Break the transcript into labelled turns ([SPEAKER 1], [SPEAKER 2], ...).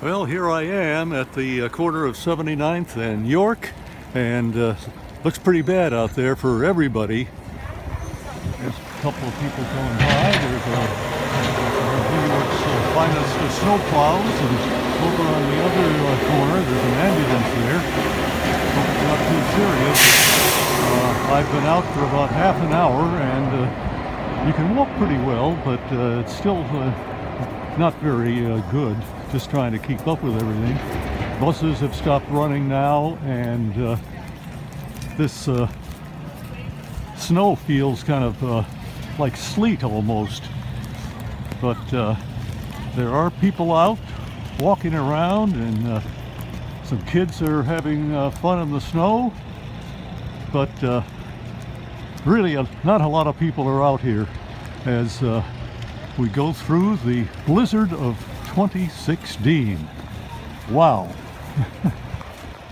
[SPEAKER 1] Well, here I am at the corner of 79th and York, and looks pretty bad out there for everybody. There's a couple of people going by. There's New York's finest snow plows, and over on the other corner there's an ambulance there. Hope it's not too serious. I've been out for about half an hour, and you can walk pretty well, but it's still not very good, just trying to keep up with everything. Buses have stopped running now, and this snow feels kind of like sleet almost. But there are people out walking around, and some kids are having fun in the snow. But really not a lot of people are out here as we go through the blizzard of 2016. Wow.